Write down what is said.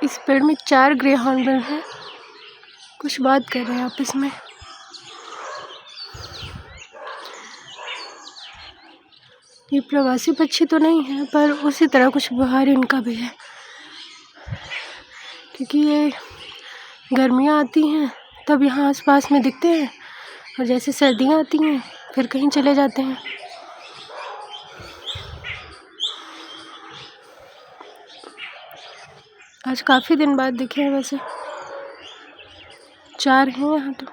इस पेड़ में 4 ग्रे हॉर्नबिल हैं, कुछ बात कर रहे हैं आपस में। ये प्रवासी पक्षी तो नहीं है, पर उसी तरह कुछ व्यवहार इनका भी है, क्योंकि ये गर्मियाँ आती हैं तब यहाँ आसपास में दिखते हैं, और जैसे सर्दियाँ आती हैं फिर कहीं चले जाते हैं। आज काफ़ी दिन बाद दिखे हैं, वैसे 4 हैं यहाँ तो।